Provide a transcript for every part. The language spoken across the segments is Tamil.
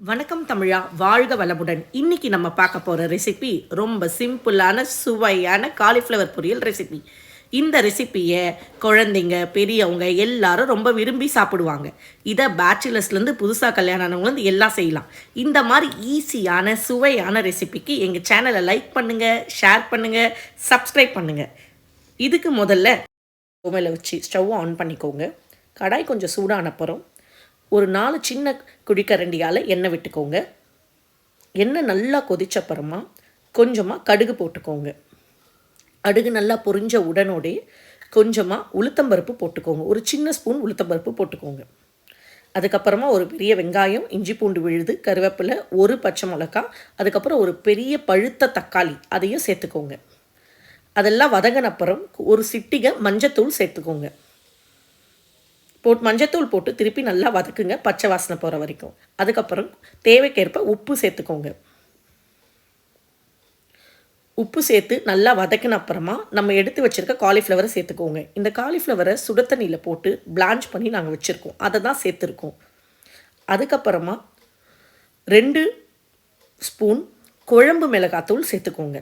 வணக்கம் தமிழா, வாழ்க வளமுடன். இன்னைக்கு நம்ம பார்க்க போகிற ரெசிபி ரொம்ப சிம்பிளான சுவையான காலிஃப்ளவர் பொரியல் ரெசிபி. இந்த ரெசிப்பியை குழந்தைங்க பெரியவங்க எல்லாரும் ரொம்ப விரும்பி சாப்பிடுவாங்க. இதை பேச்சுலர்ஸ்லேருந்து புதுசாக கல்யாணம் ஆனவங்க எல்லாம் செய்யலாம். இந்த மாதிரி ஈஸியான சுவையான ரெசிபிக்கு எங்கள் சேனலை லைக் பண்ணுங்கள், ஷேர் பண்ணுங்கள், சப்ஸ்கிரைப் பண்ணுங்கள். இதுக்கு முதல்ல ஓவனில் வச்சு ஸ்டவ் ஆன் பண்ணிக்கோங்க. கடாய் கொஞ்சம் சூடான அப்புறம் ஒரு 4 சின்ன குழிக்கரண்டியால் எண்ணெய் விட்டுக்கோங்க. எண்ணெய் நல்லா கொதிச்சப்புறமா கொஞ்சமாக கடுகு போட்டுக்கோங்க. கடுகு நல்லா பொரிஞ்ச உடனோடே கொஞ்சமாக உளுத்தம்பருப்பு போட்டுக்கோங்க. ஒரு சின்ன ஸ்பூன் உளுத்தம்பருப்பு போட்டுக்கோங்க. அதுக்கப்புறமா ஒரு பெரிய வெங்காயம், இஞ்சி பூண்டு விழுது, கருவேப்பிலை, ஒரு பச்சை மிளகாய், அதுக்கப்புறம் ஒரு பெரிய பழுத்த தக்காளி அதையும் சேர்த்துக்கோங்க. அதெல்லாம் வதங்கின அப்புறம் ஒரு சிட்டிகை மஞ்சத்தூள் சேர்த்துக்கோங்க. மஞ்சத்தூள் போட்டு திருப்பி நல்லா வதக்குங்க, பச்சை வாசனை போகிற வரைக்கும். அதுக்கப்புறம் தேவைக்கேற்ப உப்பு சேர்த்துக்கோங்க. உப்பு சேர்த்து நல்லா வதக்கின அப்புறமா நம்ம எடுத்து வச்சுருக்க காலிஃப்ளவரை சேர்த்துக்கோங்க. இந்த காலிஃப்ளவரை சுட தண்ணியில் போட்டு பிளான்ச் பண்ணி நாங்கள் வச்சுருக்கோம், அதை தான் சேர்த்துருக்கோம். அதுக்கப்புறமா 2 ஸ்பூன் குழம்பு மிளகாத்தூள் சேர்த்துக்கோங்க.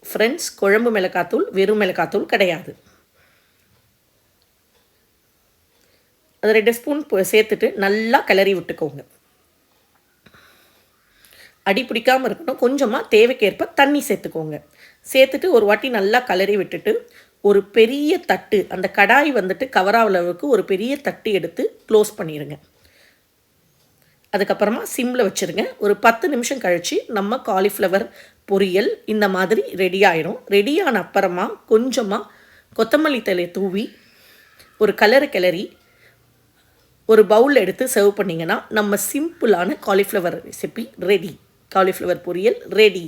ஃப்ரெண்ட்ஸ், குழம்பு மிளகாத்தூள் வெறும் மிளகாத்தூள் கிடையாது. அது 2 ஸ்பூன் சேர்த்துட்டு நல்லா கிளறி விட்டுக்கோங்க. அடி பிடிக்காமல் இருக்கணும். கொஞ்சமாக தேவைக்கேற்ப தண்ணி சேர்த்துக்கோங்க. சேர்த்துட்டு ஒரு வாட்டி நல்லா கிளறி விட்டுட்டு ஒரு பெரிய தட்டு, அந்த கடாய் கவர் அளவுக்கு ஒரு பெரிய தட்டு எடுத்து க்ளோஸ் பண்ணிடுங்க. அதுக்கப்புறமா சிம்மில் வச்சுருங்க. ஒரு 10 நிமிஷம் கழித்து நம்ம காலிஃப்ளவர் பொரியல் இந்த மாதிரி ரெடி ஆகிடும். ரெடியான அப்புறமா கொஞ்சமாக கொத்தமல்லி தழை தூவி ஒரு கிளறி ஒரு பவுல் எடுத்து சர்வ் பண்ணிங்கன்னா நம்ம சிம்பிளான காலிஃப்ளவர் ரெசிபி ரெடி. காலிஃப்ளவர் பொரியல் ரெடி.